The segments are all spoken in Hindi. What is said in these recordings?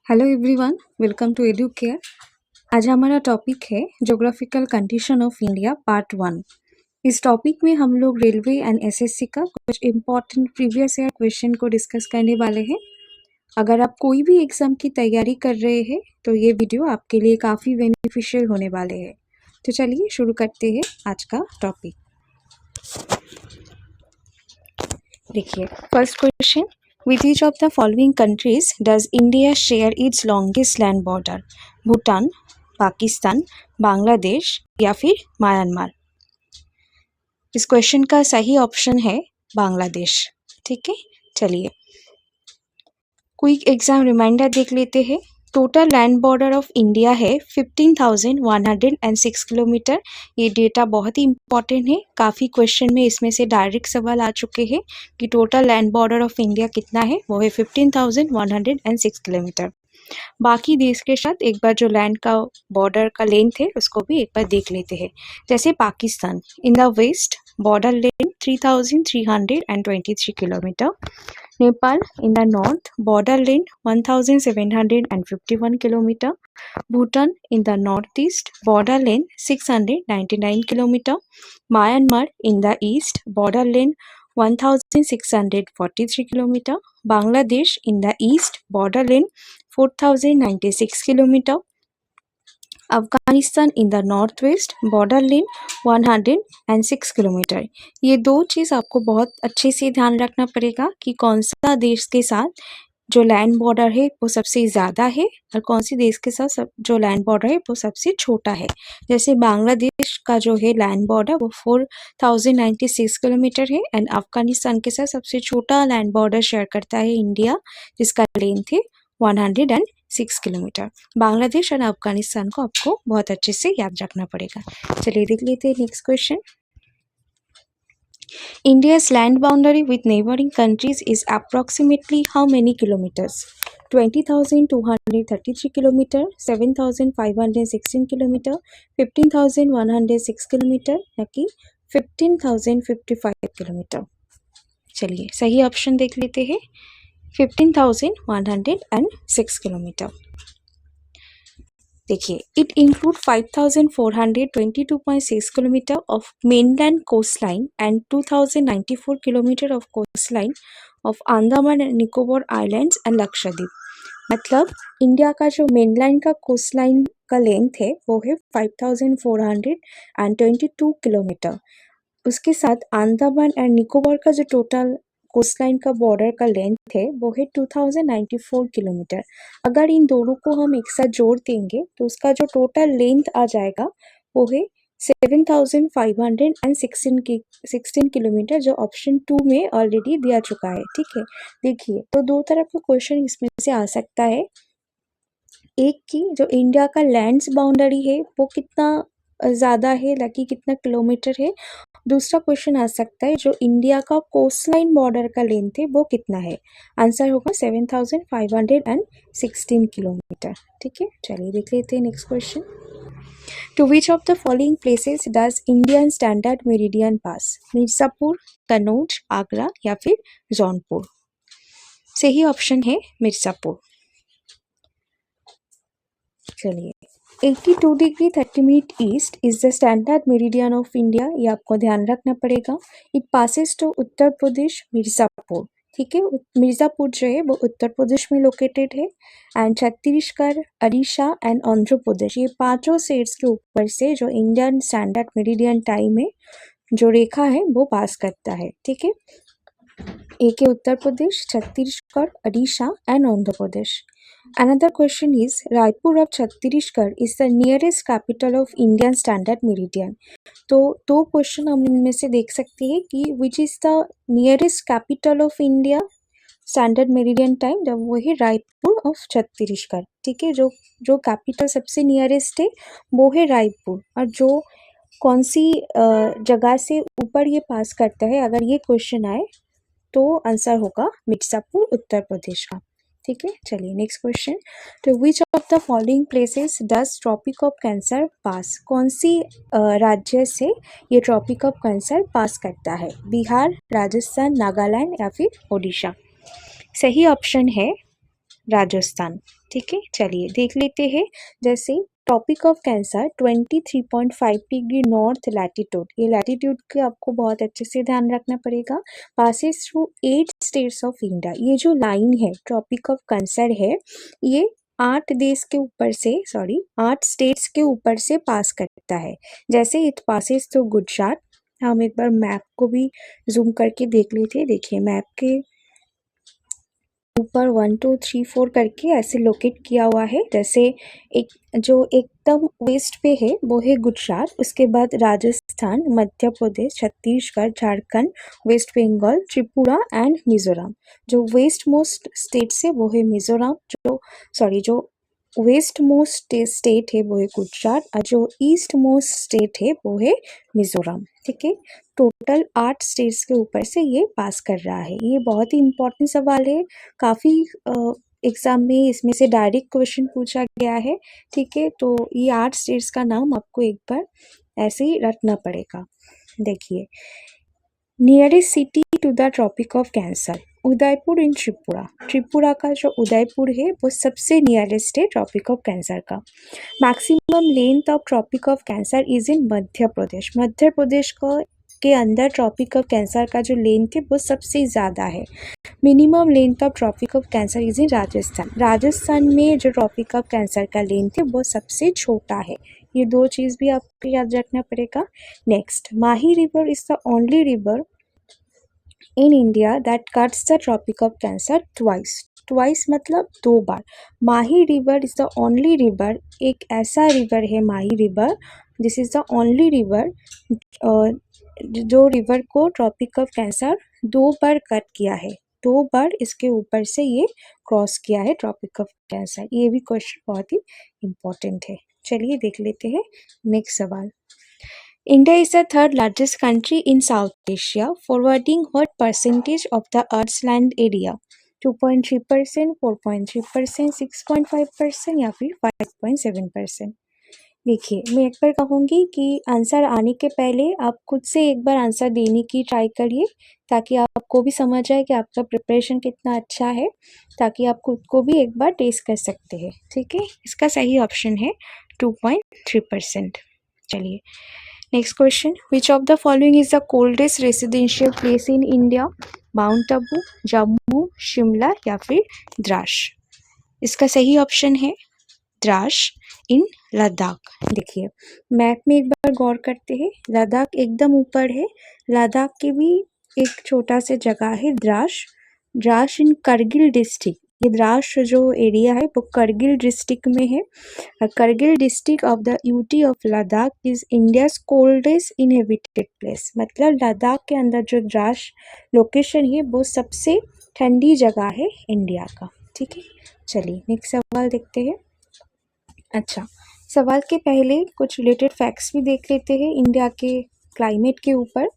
Hello everyone, welcome to Educare. आज हमारा टॉपिक है geographical condition of India part 1। इस टॉपिक में हम लोग रेलवे एंड एसएससी का कुछ इम्पोर्टेंट प्रीवियस ईयर क्वेश्चन को डिस्कस करने वाले हैं। अगर आप कोई भी एग्जाम की तैयारी कर रहे हैं तो ये वीडियो आपके लिए काफ़ी बेनिफिशियल होने वाले हैं। तो चलिए शुरू करते हैं आज का टॉपिक। देखिए, first question, with which of the following countries does India share its longest land border? Bhutan, Pakistan, Bangladesh या फिर म्यांमार। इस क्वेश्चन का सही ऑप्शन है बांग्लादेश। ठीक है, चलिए क्विक एग्जाम रिमाइंडर देख लेते हैं। Total land border of India है 15,106 किलोमीटर। ये डेटा बहुत ही इंपॉर्टेंट है, काफ़ी क्वेश्चन में इसमें से डायरेक्ट सवाल आ चुके हैं कि total land border of India कितना है, वो है 15,106 किलोमीटर। बाकी देश के साथ एक बार जो लैंड का बॉर्डर का लेंथ है उसको भी एक बार देख लेते हैं। जैसे Pakistan, in the west border length 3,323 kilometre. Nepal, in the north, border length 1,751 km. Bhutan, in the northeast, border length 699 km. Myanmar, in the east, border length 1,643 km. Bangladesh, in the east, border length 4,096 km. Afghanistan in the north west, border lane 106 kilometre. ये दो चीज़ आपको बहुत अच्छे से ध्यान रखना पड़ेगा कि कौन सा देश के साथ जो लैंड बॉर्डर है वो सबसे ज़्यादा है और कौन सी देश के साथ जो लैंड बॉर्डर है वो सबसे छोटा है। जैसे बांग्लादेश का जो है लैंड बॉर्डर वो 4,096 किलोमीटर है एंड अफगानिस्तान के साथ सबसे छोटा लैंड बॉर्डर शेयर करता है इंडिया, जिसका लेंथ है 106 किलोमीटर। बांग्लादेश और अफगानिस्तान को आपको बहुत अच्छे से याद रखना पड़ेगा। चलिए देख लेते हैं next question. India's land boundary with neighboring countries is approximately how many kilometers? 20,233 km, 7,516 km, 15,106 km या कि 15,055 km। चलिए सही ऑप्शन देख लेते हैं, 15,106 किलोमीटर। देखिए, it include 5,422.6 kilometre of mainland coast line and 2,094 kilometre of coast line of Andaman and Nicobar islands and Lakshadweep. मतलब इंडिया का जो मेनलैंड का कोस्ट लाइन का लेंथ है वो है 5,422 किलोमीटर। उसके साथ अंडमान एंड निकोबार का जो टोटल कोस्ट लाइन का बॉर्डर का लेंथ है वो है 2,094 किलोमीटर। अगर इन दोनों को हम एक साथ जोड़ देंगे तो उसका जो टोटल लेंथ आ जाएगा वो है 7,516 किलोमीटर, जो ऑप्शन 2 में ऑलरेडी दिया चुका है। ठीक है, देखिए तो दो तरह का क्वेश्चन इसमें से आ सकता है। एक की जो इंडिया का लैंड्स बाउंड्री है वो कितना ज़्यादा है, लाइक कितना किलोमीटर है। दूसरा क्वेश्चन आ सकता है जो इंडिया का कोस्ट लाइन बॉर्डर का लेंथ है वो कितना है। आंसर होगा 7,516 किलोमीटर। ठीक है, चलिए देख लेते हैं next question. To which of the following places does Indian standard meridian pass? Mirzapur, Kannauj, Agra या फिर जौनपुर। सही ऑप्शन है मिर्ज़ापुर। चलिए, 82 degree 30 minute east is the standard meridian of India, ये आपको ध्यान रखना पड़ेगा। It passes to Uttar Pradesh Mirzapur. ठीक है, मिर्ज़ापुर जो है वो उत्तर प्रदेश में लोकेटेड है एंड छत्तीसगढ़, उड़ीसा एंड आंध्र प्रदेश, ये पांचों स्टेट्स के ऊपर से जो इंडियन स्टैंडर्ड मेरिडियन टाइम है जो रेखा है वो पास करता है। ठीक है, एक है Uttar Pradesh, Chhattisgarh, Orissa and Andhra Pradesh. Another question is, Raipur of Chhattisgarh is the nearest capital of Indian Standard Meridian. तो दो क्वेश्चन हम इनमें से देख सकते हैं कि which is the nearest capital of India Standard Meridian time, जब वो है रायपुर ऑफ छत्तीसगढ़। ठीक है, जो कैपिटल सबसे नियरेस्ट है वो है रायपुर, और जो कौन सी जगह से ऊपर ये पास करता है, अगर ये क्वेश्चन आए तो आंसर होगा मिर्ज़ापुर, उत्तर प्रदेश का। ठीक है, चलिए नेक्स्ट क्वेश्चन। तो which of the following places does tropic of cancer pass? कौन सी राज्य से ये ट्रॉपिक ऑफ कैंसर पास करता है? बिहार, राजस्थान, नागालैंड या फिर ओडिशा। सही ऑप्शन है राजस्थान। ठीक है, चलिए देख लेते हैं। जैसे topic of cancer 23.5 degree north latitude, ये लैटिट्यूड के आपको बहुत अच्छे से ध्यान रखना पड़ेगा। Passes through 8 states of India, ये जो लाइन है ट्रॉपिक ऑफ कैंसर है, ये 8 स्टेट्स के ऊपर से पास करता है। जैसे इट पासिस थ्रू गुजरात, हम एक बार मैप को भी जूम करके देख लेते हैं। देखिए मैप के ऊपर 1 2 3 4 करके ऐसे लोकेट किया हुआ है। जैसे एक जो एकदम वेस्ट पे है वो है गुजरात, उसके बाद राजस्थान, मध्य प्रदेश, छत्तीसगढ़, झारखंड, वेस्ट बंगाल, त्रिपुरा एंड मिजोरम। जो वेस्ट मोस्ट स्टेट है वो है मिजोरम, जो वेस्ट मोस्ट स्टेट है वो है गुजरात, और जो ईस्ट मोस्ट स्टेट है वो है मिजोरम। ठीक है, टोटल 8 स्टेट्स के ऊपर से ये पास कर रहा है। ये बहुत ही इंपॉर्टेंट सवाल है, काफ़ी एग्ज़ाम में इसमें से डायरेक्ट क्वेश्चन पूछा गया है। ठीक है, तो ये 8 स्टेट्स का नाम आपको एक बार ऐसे ही रखना पड़ेगा। देखिए, nearest city to the tropic of cancer, Udaipur in Tripura. Tripura का जो उदयपुर है वो सबसे नियरेस्ट है ट्रॉपिक ऑफ कैंसर का। Maximum length of tropic of cancer is in Madhya Pradesh. Madhya Pradesh को के अंदर ट्रॉपिक ऑफ कैंसर का जो लेंथ है वो सबसे ज़्यादा है। Minimum length of tropic of cancer is in Rajasthan. Rajasthan में जो ट्रॉपिक ऑफ कैंसर का लेंथ है वो सबसे छोटा है। ये दो चीज़ भी आपको याद रखना पड़ेगा। Next, Mahi river is the only river in India that cuts the tropic of cancer twice. Twice मतलब 2 बार। Mahi river is the only river, एक ऐसा रिवर है Mahi river, this is the only river जो रिवर को ट्रॉपिक ऑफ कैंसर 2 बार कट किया है। 2 बार इसके ऊपर से ये क्रॉस किया है ट्रॉपिक ऑफ कैंसर। ये भी क्वेश्चन बहुत ही इम्पोर्टेंट है। चलिए देख लेते हैं नेक्स्ट सवाल। India is the third largest country in South Asia, forwarding what percentage of the Earth's land area? 2.3%, 4.3%, 6.5% या फिर 5.7%? देखिए, मैं एक बार कहूँगी कि आंसर आने के पहले आप खुद से एक बार आंसर देने की ट्राई करिए, ताकि आपको भी समझ आए कि आपका प्रिपरेशन कितना अच्छा है, ताकि आप खुद को भी एक बार टेस्ट कर सकते हैं। ठीक है, इसका सही ऑप्शन है 2.3%। चलिए next question, which of the following is the coldest residential place in India? Mount Abu, Jammu, Shimla या फिर द्रास? इसका सही ऑप्शन है द्रास इन लद्दाख। देखिए मैप में एक बार गौर करते हैं, लद्दाख एकदम ऊपर है। लद्दाख के भी एक छोटा सा जगह है द्रास, द्रास इन करगिल डिस्ट्रिक्ट। ये द्रास जो एरिया है वो करगिल डिस्ट्रिक्ट में है। Kargil district of the UT of Ladakh is India's coldest inhabited place. मतलब लद्दाख के अंदर जो द्रास लोकेशन है वो सबसे ठंडी जगह है इंडिया का। ठीक है, चलिए नेक्स्ट सवाल देखते हैं। अच्छा, सवाल के पहले कुछ रिलेटेड फैक्ट्स भी देख लेते हैं इंडिया के क्लाइमेट के ऊपर।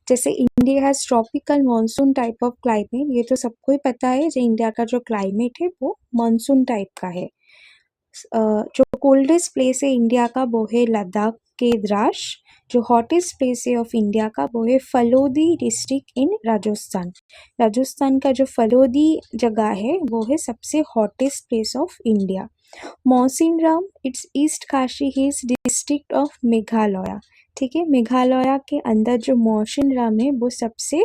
जैसे India has tropical monsoon type of climate, ये तो सबको ही पता है। जो इंडिया का जो क्लाइमेट है वो मानसून टाइप का है। जो कोल्डेस्ट प्लेस है इंडिया का वो है लद्दाख के द्रास। जो हॉटेस्ट प्लेस है ऑफ इंडिया का वो है फलोदी डिस्ट्रिक्ट इन राजस्थान। राजस्थान का जो फलोदी जगह है वो है सबसे hottest place of India. Mawsynram it's east Kashi hills district of Meghalaya. ठीक है, मेघालय के अंदर जो मौसिनराम है वो सबसे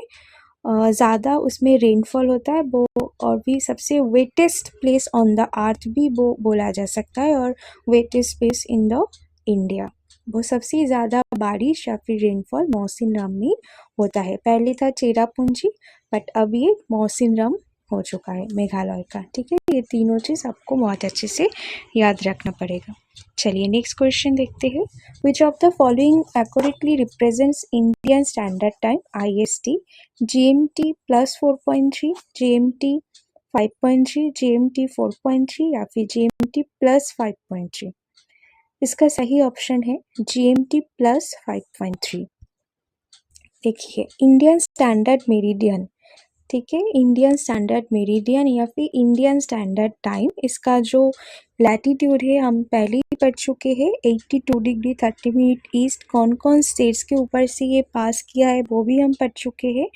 ज़्यादा उसमें रेनफॉल होता है वो, और भी सबसे wettest place on the earth भी वो बोला जा सकता है, और wettest place in the India. वो सबसे ज़्यादा बारिश या फिर रेनफॉल मौसिनराम में होता है। पहले था चेरापूंजी, बट अब ये मौसिनराम हो चुका है मेघालय का। ठीक है, ये तीनों चीज़ आपको बहुत अच्छे से याद रखना पड़ेगा। चलिए नेक्स्ट क्वेश्चन देखते हैं। विच of the following accurately represents Indian standard time IST? GMT +4.3, GMT 5.3, GMT 4.3 या फिर GMT +5.3? इसका सही ऑप्शन है GMT +5.3। देखिए इंडियन स्टैंडर्ड मेरिडियन, ठीक है, इंडियन स्टैंडर्ड मेरिडियन या फिर इंडियन स्टैंडर्ड टाइम, इसका जो लैटिट्यूड है हम पहले ही पढ़ चुके हैं, 82 डिग्री 30 मिनट ईस्ट। कौन कौन स्टेट्स के ऊपर से ये पास किया है वो भी हम पढ़ चुके हैं।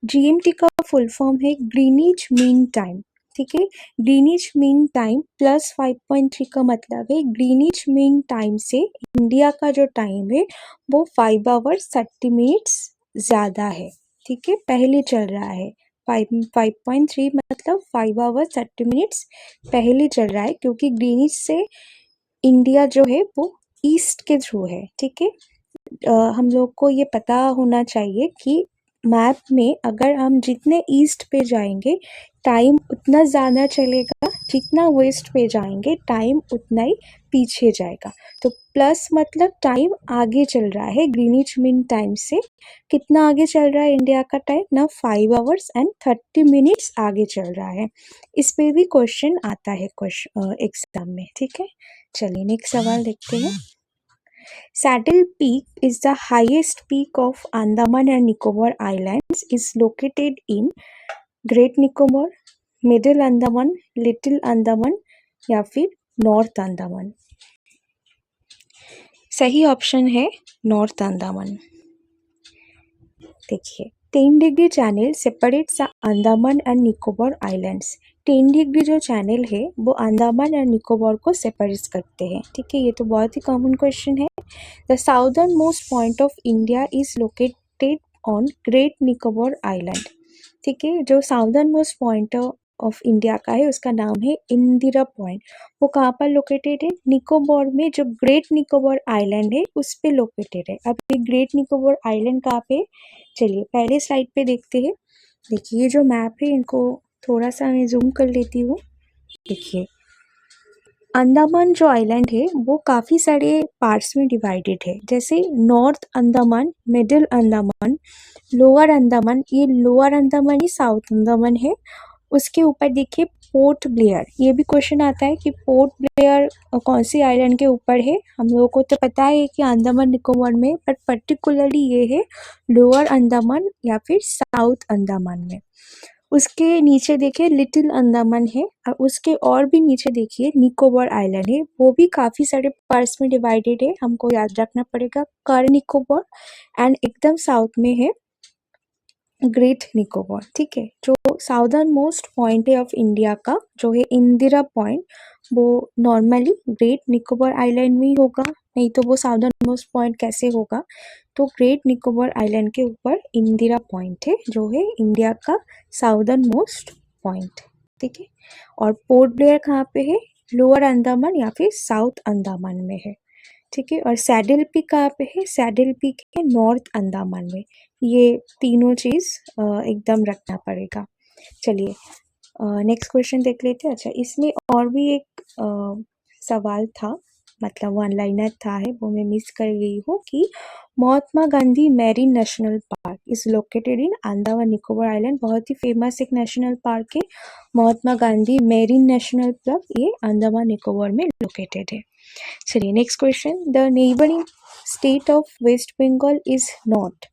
GMT का फुल फॉर्म है ग्रीनिच मीन टाइम। ठीक है। ग्रीनिच मीन टाइम प्लस 5.3 का मतलब है ग्रीनिच मीन टाइम से इंडिया का जो टाइम है वो 5 आवर्स 30 मिनट्स ज़्यादा है, ठीक है, पहले चल रहा है। 5.3 मतलब 5 आवर्स 30 मिनट्स पहले चल रहा है, क्योंकि ग्रीनिच से इंडिया जो है वो ईस्ट के थ्रू है, ठीक है। हम लोग को ये पता होना चाहिए कि मैप में अगर हम जितने ईस्ट पे जाएंगे टाइम उतना ज़्यादा चलेगा, जितना वेस्ट पे जाएंगे टाइम उतना ही पीछे जाएगा। तो प्लस मतलब टाइम आगे चल रहा है, ग्रीनिच मीन टाइम से कितना आगे चल रहा है इंडिया का टाइम ना 5 आवर्स एंड 30 मिनट्स आगे चल रहा है। इस पे भी क्वेश्चन आता है एग्जाम में, ठीक है। चलिए नेक्स्ट सवाल देखते हैं। Saddle Peak is the highest peak of Andaman and Nicobar Islands. Is located in Great Nicobar, Middle Andaman, Little Andaman या फिर नॉर्थ अंडमान। सही ऑप्शन है नॉर्थ अंडमान। देखिए 10 degree channel separates Andaman and Nicobar islands. 10 degree जो चैनल है वो अंडमान एंड निकोबार को सेपरेट करते हैं, ठीक है। ये तो बहुत ही कॉमन क्वेश्चन है। The southern most point of India is located on great Nicobar island, ठीक है। जो southern most point of India का है उसका नाम है इंदिरा पॉइंट। वो कहाँ पर लोकेटेड है? निकोबार में, जो ग्रेट निकोबार आइलैंड है उस पे लोकेटेड है। अब ये ग्रेट निकोबार आइलैंड कहाँ पे? चलिए पहले स्लाइड पे देखते हैं। देखिए ये जो मैप है इनको थोड़ा सा मैं जूम कर लेती हूँ। देखिए अंडमान जो आइलैंड है वो काफ़ी सारे पार्ट्स में डिवाइडेड है, जैसे north Andaman, middle Andaman, lower Andaman. ये लोअर अंडमान ही साउथ अंडमान है। उसके ऊपर देखिए पोर्ट ब्लेयर। ये भी क्वेश्चन आता है कि पोर्ट ब्लेयर कौन सी आइलैंड के ऊपर है। हम लोगों को तो पता है कि अंडमान निकोबार में, बट पर्टिकुलरली ये है लोअर अंडमान या फिर साउथ अंडमान में। उसके नीचे देखिए लिटिल अंडमान है, और उसके और भी नीचे देखिए निकोबार आइलैंड है। वो भी काफ़ी सारे पार्ट्स में डिवाइडेड है, हमको याद रखना पड़ेगा। कर निकोबार एंड एकदम साउथ में है ग्रेट निकोबार, ठीक है। जो साउदर्न मोस्ट पॉइंट है ऑफ इंडिया का जो है इंदिरा पॉइंट, वो नॉर्मली ग्रेट निकोबार आइलैंड में ही होगा, नहीं तो वो साउदर्न मोस्ट पॉइंट कैसे होगा। तो ग्रेट निकोबार आइलैंड के ऊपर इंदिरा पॉइंट है जो है इंडिया का साउदर्न मोस्ट पॉइंट, ठीक है। और पोर्ट ब्लेयर कहाँ पे है? लोअर अंडमान या फिर साउथ अंडमान में है, ठीक है। और सैडल पीक कहाँ पे है? सैडल पीक है नॉर्थ अंडमान में। ये तीनों चीज़ एकदम रखना पड़ेगा। चलिए नेक्स्ट क्वेश्चन देख लेते हैं। अच्छा इसमें और भी एक सवाल था, मतलब वन लाइनर था है, वो मैं मिस कर गई हूँ कि Mahatma Gandhi marine national park is located in Andaman Nicobar island. बहुत ही फेमस एक नेशनल पार्क है Mahatma Gandhi marine national park, ये अंडमान निकोबार में लोकेटेड है। चलिए next question. The neighbouring state of West Bengal is not.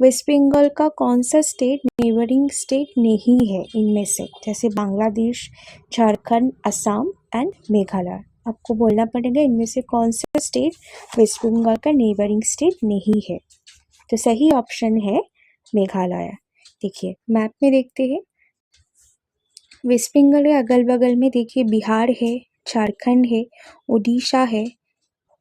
West Bengal का कौन सा स्टेट नेबरिंग स्टेट नहीं है इनमें से? जैसे बांग्लादेश, झारखंड, असम एंड मेघालय। आपको बोलना पड़ेगा इनमें से कौन सा स्टेट वेस्ट बंगाल का नेबरिंग स्टेट नहीं है। तो सही ऑप्शन है मेघालय। देखिए मैप में देखते हैं। वेस्ट बंगाल के अगल बगल में देखिए बिहार है, झारखंड है, उड़ीसा है,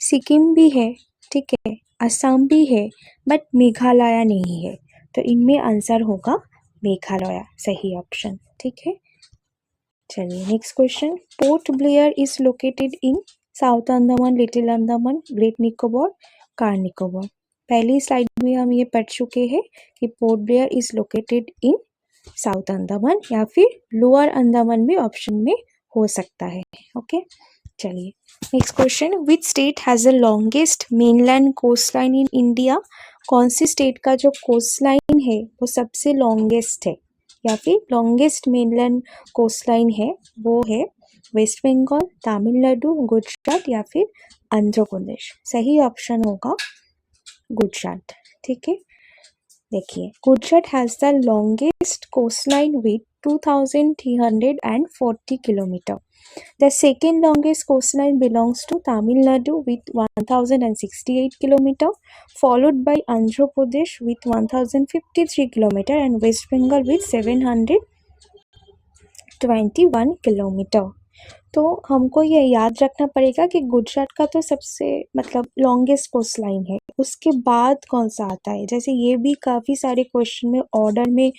सिक्किम भी है, ठीक है, असम भी है, बट मेघालय नहीं है। तो इनमें आंसर होगा मेघालय, सही ऑप्शन, ठीक है। चलिए next question. Port Blair is located in south Andaman, little Andaman, great Nicobar, car Nicobar. पहली स्लाइड में हम ये पढ़ चुके हैं कि port Blair is located in south Andaman या फिर लोअर अंडमान भी ऑप्शन में हो सकता है, ओके। चलिए next question. Which state has the longest mainland coast line in India. कौन सी स्टेट का जो कोस्ट लाइन है वो सबसे लॉन्गेस्ट है या फिर लॉन्गेस्ट मेनलैंड कोस्ट लाइन है? वो है वेस्ट बंगाल, तमिलनाडु, गुजरात या फिर आंध्र प्रदेश। सही ऑप्शन होगा गुजरात, ठीक है। देखिए Gujarat has the longest coast line with 2340 kilometre. The second longest coastline belongs to Tamil Nadu with 1068 km, followed by Andhra Pradesh with 1053 km and West Bengal with 21 kilometre. तो हमको ये याद रखना पड़ेगा कि गुजरात का तो सबसे मतलब लॉन्गेस्ट कोस्ट लाइन है, उसके बाद कौन सा आता है। जैसे ये भी काफ़ी सारे क्वेश्चन में ऑर्डर में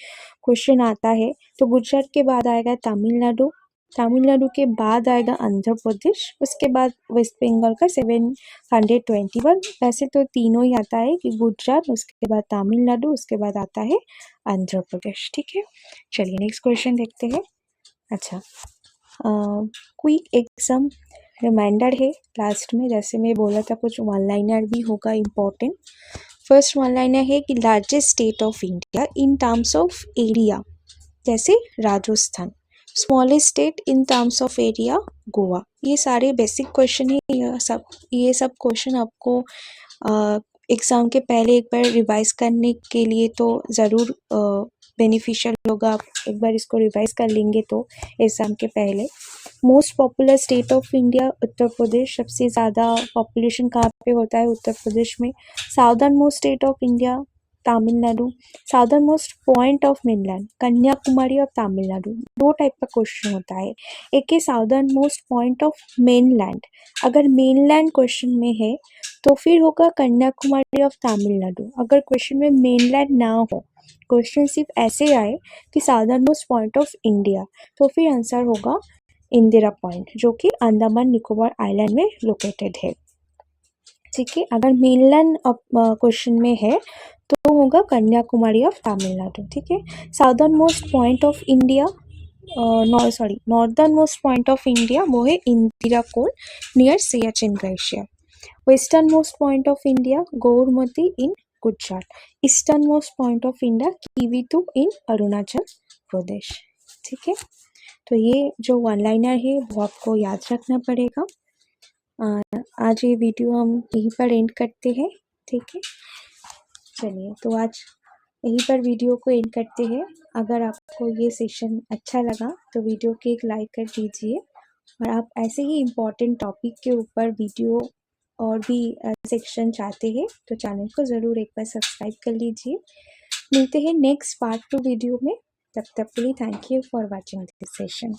क्वेश्चन आता है, तो गुजरात के बाद आएगा तमिलनाडु, तमिलनाडु के बाद आएगा आंध्र प्रदेश, उसके बाद वेस्ट बंगाल का 721। वैसे तो तीनों ही आता है कि गुजरात, उसके बाद तमिलनाडु, उसके बाद आता है आंध्र प्रदेश। ठीक है, चलिए नेक्स्ट क्वेश्चन देखते हैं। अच्छा, क्विक एग्जाम रिमाइंडर है लास्ट में, जैसे मैं बोला था कुछ वन लाइनर भी होगा इम्पोर्टेंट। फर्स्ट वन लाइनर है कि largest state of India in terms of area, जैसे Rajasthan. Smallest state in terms of area Goa. ये सारे बेसिक क्वेश्चन है, ये सब क्वेश्चन आपको एग्ज़ाम के पहले एक बार रिवाइज करने के लिए तो ज़रूर बेनिफिशियल होगा। आप एक बार इसको रिवाइज कर लेंगे तो एग्ज़ाम के पहले। Most popular state of India Uttar Pradesh, सबसे ज़्यादा पॉपुलेशन कहाँ पे होता है? उत्तर प्रदेश में। Southern most state of India Tamil Nadu. Southern most point of mainland Kanyakumari और तमिलनाडु। दो टाइप का क्वेश्चन होता है, एक है southern most point of mainland. अगर मेनलैंड क्वेश्चन में है तो फिर होगा कन्याकुमारी ऑफ तमिलनाडु। अगर क्वेश्चन में मेनलैंड ना हो, क्वेश्चन सिर्फ ऐसे आए कि southern most point of India, तो फिर आंसर होगा इंदिरा पॉइंट, जो कि अंडमान निकोबार आइलैंड में लोकेटेड है। ठीक है, अगर मेनलैंड क्वेश्चन में है तो होगा कन्याकुमारी ऑफ तमिलनाडु। ठीक है, southern most point of India northern most point of India वो है Indira col near Siachen glacier. Western most point of India Gaurmati in Gujarat. Eastern most point of India Kibithu in Arunachal Pradesh. ठीक है, तो ये जो वन लाइनर है वो आपको याद रखना पड़ेगा। आज ये वीडियो हम यहीं पर एंड करते हैं। ठीक है, चलिए तो आज यहीं पर वीडियो को एंड करते हैं। अगर आपको ये सेशन अच्छा लगा तो वीडियो को एक लाइक कर दीजिए, और आप ऐसे ही इम्पोर्टेंट टॉपिक के ऊपर वीडियो और भी सेक्शन चाहते हैं तो चैनल को ज़रूर एक बार सब्सक्राइब कर लीजिए। मिलते हैं नेक्स्ट पार्ट 2 वीडियो में, तब तक के लिए thank you for watching this session.